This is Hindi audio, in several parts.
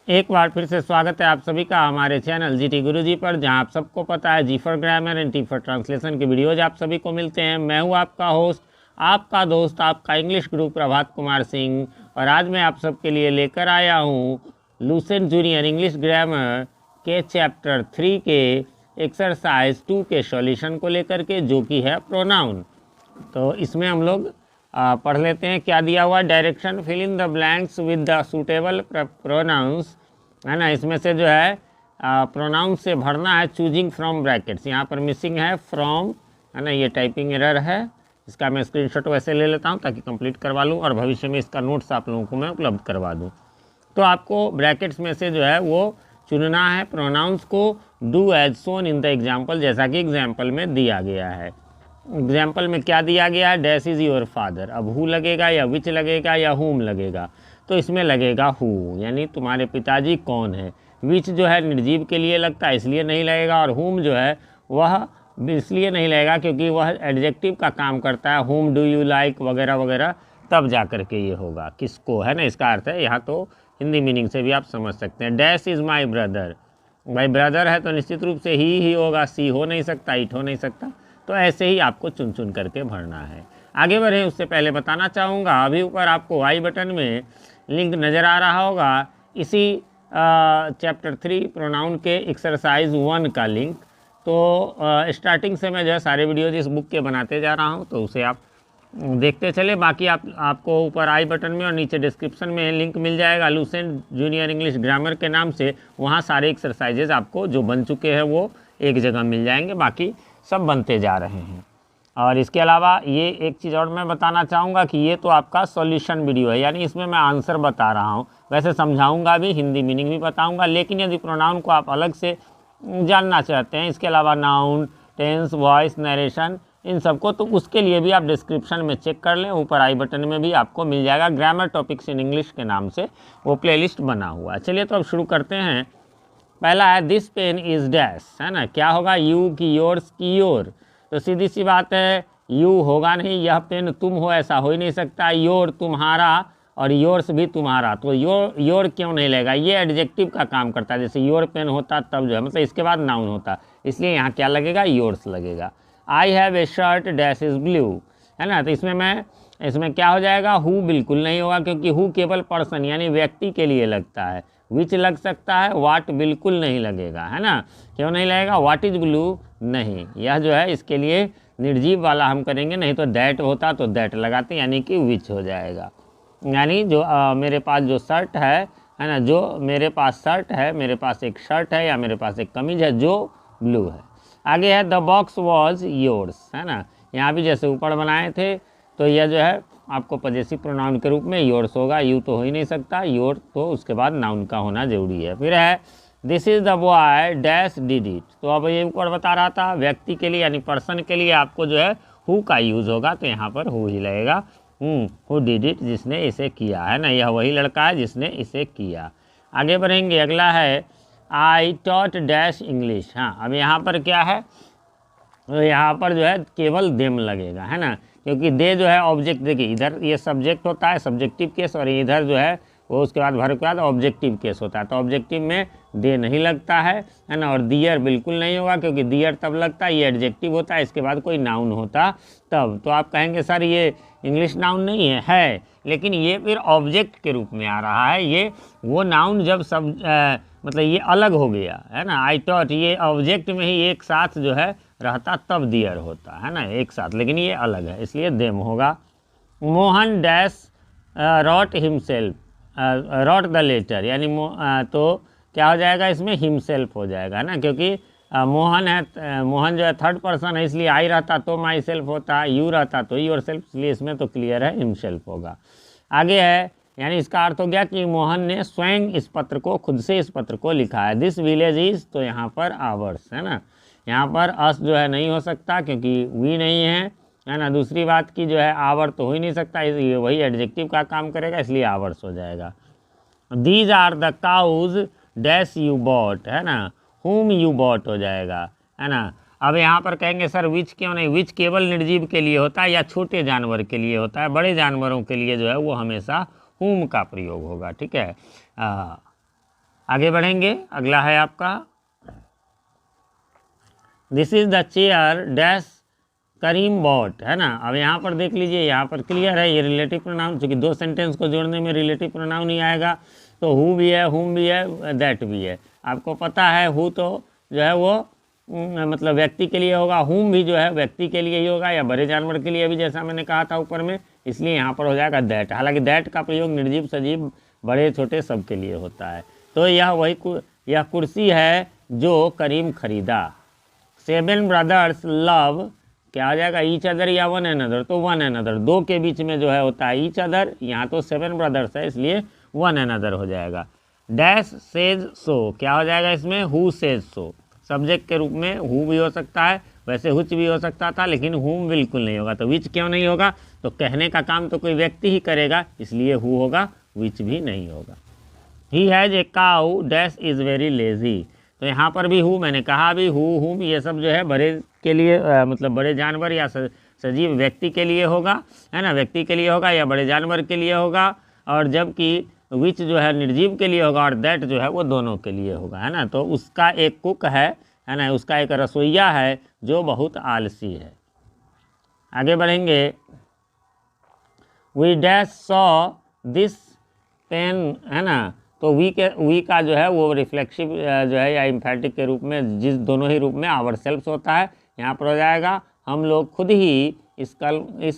एक बार फिर से स्वागत है आप सभी का हमारे चैनल जीटी गुरुजी पर, जहां आप सबको पता है G for grammar and T for translation के वीडियोज आप सभी को मिलते हैं। मैं हूं आपका होस्ट, आपका दोस्त, आपका इंग्लिश गुरु प्रभात कुमार सिंह, और आज मैं आप सबके लिए लेकर आया हूं लूसेंट जूनियर इंग्लिश ग्रामर के चैप्टर 3 के एक्सरसाइज 2 के सॉल्यूशन को लेकर के, जो कि है प्रोनाउन। तो इसमें हम लोग पढ़ लेते हैं क्या दिया हुआ। Direction, fill in the blanks with the suitable pronouns, है ना। इसमें से जो है प्रोनाउन से भरना है चूजिंग फ्रॉम ब्रैकेट्स। यहाँ पर मिसिंग है फ्रॉम, है ना, ये टाइपिंग एरर है। इसका मैं स्क्रीनशॉट वैसे ले लेता हूँ ताकि कंप्लीट करवा लूँ और भविष्य में इसका नोट्स आप लोगों को मैं उपलब्ध करवा दूँ। तो आपको ब्रैकेट्स में से जो है वो चुनना है प्रोनाउंस को। Do as shown in the example, जैसा कि एग्जाम्पल में दिया गया है। एग्जाम्पल में क्या दिया गया है, डैश इज़ योर फादर। अब हु लगेगा या विच लगेगा या हुम लगेगा, तो इसमें लगेगा हु, यानी तुम्हारे पिताजी कौन है। विच जो है निर्जीव के लिए लगता है, इसलिए नहीं लगेगा। और हुम जो है वह इसलिए नहीं लगेगा क्योंकि वह एडजेक्टिव का काम करता है। हुम डू यू लाइक वगैरह वगैरह, तब जा कर के ये होगा किसको, है ना। इसका अर्थ है यहाँ तो हिंदी मीनिंग से भी आप समझ सकते हैं। डैश इज़ माई ब्रदर, भाई ब्रदर है तो निश्चित रूप से ही होगा, सी हो नहीं सकता, इट हो नहीं सकता। तो ऐसे ही आपको चुन चुन करके भरना है। आगे बढ़ें उससे पहले बताना चाहूँगा, अभी ऊपर आपको आई बटन में लिंक नज़र आ रहा होगा इसी चैप्टर 3 प्रोनाउन के एक्सरसाइज 1 का लिंक। तो स्टार्टिंग से मैं जो है सारे वीडियोज इस बुक के बनाते जा रहा हूँ, तो उसे आप देखते चले। बाकी आपको ऊपर आई बटन में और नीचे डिस्क्रिप्शन में लिंक मिल जाएगा लूसेंट जूनियर इंग्लिश ग्रामर के नाम से। वहाँ सारे एक्सरसाइजेज आपको जो बन चुके हैं वो एक जगह मिल जाएंगे, बाकी सब बनते जा रहे हैं। और इसके अलावा ये एक चीज़ और मैं बताना चाहूँगा कि ये तो आपका सॉल्यूशन वीडियो है, यानी इसमें मैं आंसर बता रहा हूँ। वैसे समझाऊँगा भी, हिंदी मीनिंग भी बताऊँगा, लेकिन यदि प्रोनाउन को आप अलग से जानना चाहते हैं, इसके अलावा नाउन, टेंस, वॉइस, नरेशन, इन सबको, तो उसके लिए भी आप डिस्क्रिप्शन में चेक कर लें। ऊपर आई बटन में भी आपको मिल जाएगा ग्रामर टॉपिक्स इन इंग्लिश के नाम से वो प्लेलिस्ट बना हुआ है। चलिए तो अब शुरू करते हैं। पहला है दिस पेन इज़ डैश, है ना। क्या होगा, यू की योर्स की योर। तो सीधी सी बात है, यू होगा नहीं, यह पेन तुम हो ऐसा हो ही नहीं सकता। योर तुम्हारा और योर्स भी तुम्हारा, तो योर क्यों नहीं लेगा, ये एडजेक्टिव का काम करता है। जैसे योर पेन होता तब जो है मतलब इसके बाद नाउन होता, इसलिए यहाँ क्या लगेगा, योर्स लगेगा। I have a shirt dash is blue, है ना। तो इसमें क्या हो जाएगा, हु बिल्कुल नहीं होगा क्योंकि हु केवल पर्सन यानी व्यक्ति के लिए लगता है। विच लग सकता है, वाट बिल्कुल नहीं लगेगा, है ना। क्यों नहीं लगेगा, वाट इज ब्लू नहीं, यह जो है इसके लिए निर्जीव वाला हम करेंगे, नहीं तो दैट होता तो दैट लगाते, यानी कि विच हो जाएगा। यानी जो मेरे पास जो शर्ट है ना, जो मेरे पास शर्ट है, मेरे पास एक शर्ट है या मेरे पास एक कमीज है जो ब्लू है। आगे है द बॉक्स वॉज योर्स, है ना। यहाँ भी जैसे ऊपर बनाए थे, तो यह जो है आपको पजेसिव प्रोनाउन के रूप में योर्स होगा। यू तो हो ही नहीं सकता, योर तो उसके बाद नाउन का होना जरूरी है। फिर है this is the boy dash did it. तो अब ये ऊपर बता रहा था व्यक्ति के लिए यानी पर्सन के लिए आपको जो है हु का यूज़ होगा, तो यहाँ पर हु ही लगेगा। हु डिड इट, जिसने इसे किया, है ना। यह वही लड़का है जिसने इसे किया। आगे बढ़ेंगे, अगला है आई टॉट डैश इंग्लिश। हाँ, अब यहाँ पर क्या है, तो यहाँ पर जो है केवल देम लगेगा, है ना, क्योंकि दे जो है ऑब्जेक्ट, देखिए इधर ये सब्जेक्ट होता है सब्जेक्टिव केस, और इधर जो है वो उसके बाद भर के बाद ऑब्जेक्टिव केस होता है। तो ऑब्जेक्टिव में दे नहीं लगता है ना। और दियर बिल्कुल नहीं होगा क्योंकि दियर तब लगता है, ये एडजेक्टिव होता है, इसके बाद कोई नाउन होता तब। तो आप कहेंगे सर ये इंग्लिश नाउन नहीं है, लेकिन ये फिर ऑब्जेक्ट के रूप में आ रहा है। ये वो नाउन जब सब मतलब ये अलग हो गया, है ना। आई टॉट ये ऑब्जेक्ट में ही एक साथ जो है रहता तब दियर होता है ना, एक साथ, लेकिन ये अलग है इसलिए देम होगा। Mohan dash wrote himself, wrote the letter, यानी तो क्या हो जाएगा इसमें, हिमसेल्फ हो जाएगा ना, क्योंकि मोहन है, मोहन जो है थर्ड पर्सन है, इसलिए आई रहता तो माई सेल्फ होता, यू रहता तो योर सेल्फ, इसलिए इसमें तो क्लियर है हिमसेल्फ होगा। आगे है, यानी इसका अर्थ हो गया कि मोहन ने स्वयं इस पत्र को, खुद से इस पत्र को लिखा है। दिस विलेज इज, तो यहाँ पर आवर्स, है ना। यहाँ पर अस जो है नहीं हो सकता क्योंकि वी नहीं है ना। दूसरी बात की जो है आवर तो हो ही नहीं सकता, ये वही एडजेक्टिव का काम करेगा, इसलिए आवर्स हो जाएगा। These are the cows dash you bought, है ना, हुम यू बॉट हो जाएगा, है ना। अब यहाँ पर कहेंगे सर विच क्यों नहीं, विच केवल निर्जीव के लिए होता है या छोटे जानवर के लिए होता है, बड़े जानवरों के लिए जो है वो हमेशा हुम का प्रयोग होगा, ठीक है। आगे बढ़ेंगे, अगला है आपका this is the chair dash Karim bought, है ना। अब यहाँ पर देख लीजिए, यहाँ पर क्लियर है, ये रिलेटिव प्रोनाउन, चूँकि दो सेंटेंस को जोड़ने में रिलेटिव प्रोनाउन ही आएगा, तो हु भी है, हुम भी है, दैट भी है। आपको पता है हु तो जो है वो मतलब व्यक्ति के लिए होगा, हुम भी जो है व्यक्ति के लिए ही होगा या बड़े जानवर के लिए भी, जैसा मैंने कहा था ऊपर में, इसलिए यहाँ पर हो जाएगा दैट। हालांकि दैट का प्रयोग निर्जीव सजीव बड़े छोटे सब के लिए होता है। तो यह कुर्सी है जो करीम खरीदा। 7 ब्रदर्स लव, क्या हो जाएगा, ईच अदर या वन अनदर, तो वन अनदर, दो के बीच में जो है होता है ईच अदर, यहाँ तो 7 ब्रदर्स है इसलिए वन अनदर हो जाएगा। डैश सेज सो, क्या हो जाएगा इसमें, हु सेज सो। सब्जेक्ट के रूप में हु भी हो सकता है, वैसे हुच भी हो सकता था, लेकिन हुम बिल्कुल नहीं होगा। तो विच क्यों नहीं होगा, तो कहने का काम तो कोई व्यक्ति ही करेगा, इसलिए हु होगा, विच भी नहीं होगा। He has a cow dash is very lazy, तो यहाँ पर भी हु, मैंने कहा भी हु हुम ये सब जो है बड़े के लिए मतलब बड़े जानवर या सजीव व्यक्ति के लिए होगा, है ना, व्यक्ति के लिए होगा या बड़े जानवर के लिए होगा, और जबकि विच जो है निर्जीव के लिए होगा और दैट जो है वो दोनों के लिए होगा, है ना। तो उसका एक कुक है ना, उसका एक रसोइया है जो बहुत आलसी है। आगे बढ़ेंगे, we dash saw this pen, है ना, तो वी का जो है वो रिफ्लेक्सिव जो है या इम्फेटिक के रूप में, जिस दोनों ही रूप में आवर सेल्फ होता है, यहाँ पर हो जाएगा हम लोग खुद ही इस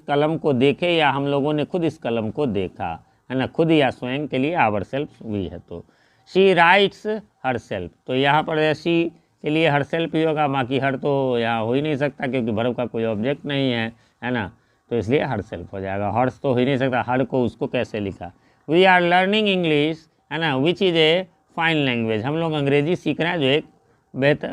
कलम को देखे या हम लोगों ने खुद इस कलम को देखा, है ना, खुद या स्वयं के लिए आवर सेल्फ वी है। तो शी राइट्स हर सेल्फ, तो यहाँ पर शी के लिए हर सेल्फ ही होगा, बाकी हर तो यहाँ हो ही नहीं सकता क्योंकि वर्ब का कोई ऑब्जेक्ट नहीं है ना, तो इसलिए हर सेल्फ हो जाएगा। हर्ष तो हो ही नहीं सकता, हर को उसको कैसे लिखा। वी आर लर्निंग इंग्लिश, है ना, which is a fine language, हम लोग अंग्रेजी सीख रहे हैं जो एक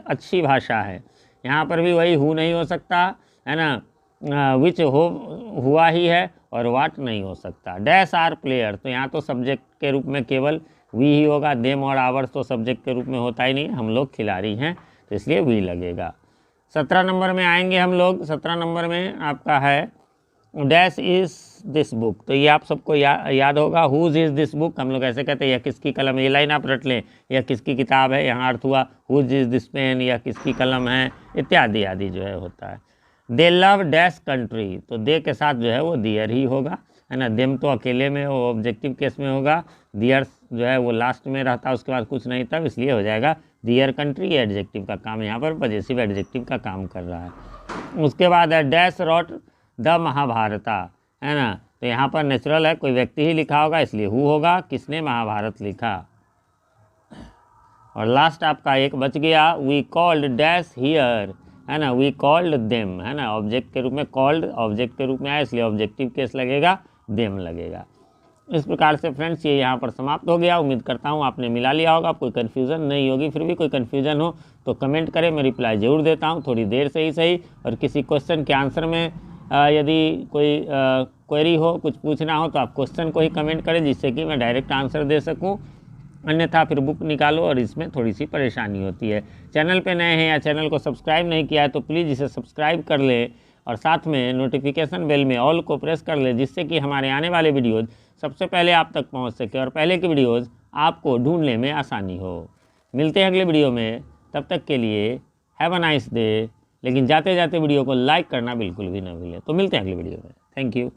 अच्छी भाषा है। यहाँ पर भी वही हु नहीं हो सकता, है ना, विच हुआ ही है और वाट नहीं हो सकता। डैश आर प्लेयर, तो यहाँ तो सब्जेक्ट के रूप में केवल वी ही होगा, देम और आवर्स तो सब्जेक्ट के रूप में होता ही नहीं, हम लोग खिलाड़ी हैं तो इसलिए वी लगेगा। 17 नंबर में आएंगे हम लोग। 17 नंबर में आपका है डैश इज़ दिस बुक, तो ये आप सबको याद होगा, हुज इज़ दिस बुक, हम लोग ऐसे कहते हैं यह किसकी कलम है, ये लाइन आप रट लें, यह किसकी किताब है, यहाँ अर्थ हुआ हुज इज़ दिस पेन, यह किसकी कलम है, इत्यादि आदि जो है होता है। दे लव डैश कंट्री, तो दे के साथ जो है वो दियर ही होगा, है ना, देम तो अकेले में वो ऑब्जेक्टिव केस में होगा, दियर जो है वो लास्ट में रहता है, उसके बाद कुछ नहीं तब, इसलिए हो जाएगा दियर कंट्री, एडजेक्टिव का काम यहाँ पर पॉजेसिव एडजेक्टिव का काम कर रहा है। उसके बाद है डैश रॉट द महाभारता, है ना, तो यहाँ पर नेचुरल है, कोई व्यक्ति ही लिखा होगा इसलिए हु होगा, किसने महाभारत लिखा। और लास्ट आपका एक बच गया, वी कॉल्ड डैश हियर, है ना, वी कॉल्ड देम, है ना, ऑब्जेक्ट के रूप में, कॉल्ड ऑब्जेक्ट के रूप में आया इसलिए ऑब्जेक्टिव केस लगेगा, देम लगेगा। इस प्रकार से फ्रेंड्स ये यहाँ पर समाप्त हो गया। उम्मीद करता हूँ आपने मिला लिया होगा, कोई कन्फ्यूज़न नहीं होगी। फिर भी कोई कन्फ्यूज़न हो तो कमेंट करें, मैं रिप्लाई ज़रूर देता हूँ, थोड़ी देर से ही सही। और किसी क्वेश्चन के आंसर में यदि कोई क्वेरी हो, कुछ पूछना हो तो आप क्वेश्चन को ही कमेंट करें जिससे कि मैं डायरेक्ट आंसर दे सकूँ, अन्यथा फिर बुक निकालो और इसमें थोड़ी सी परेशानी होती है। चैनल पे नए हैं या चैनल को सब्सक्राइब नहीं किया है तो प्लीज़ इसे सब्सक्राइब कर ले और साथ में नोटिफिकेशन बेल में ऑल को प्रेस कर ले, जिससे कि हमारे आने वाले वीडियोज़ सबसे पहले आप तक पहुंच सके और पहले की वीडियोज़ आपको ढूंढने में आसानी हो। मिलते हैं अगले वीडियो में, तब तक के लिए हैव अ नाइस डे। लेकिन जाते जाते वीडियो को लाइक करना बिल्कुल भी ना भूलें। तो मिलते हैं अगले वीडियो में, थैंक यू।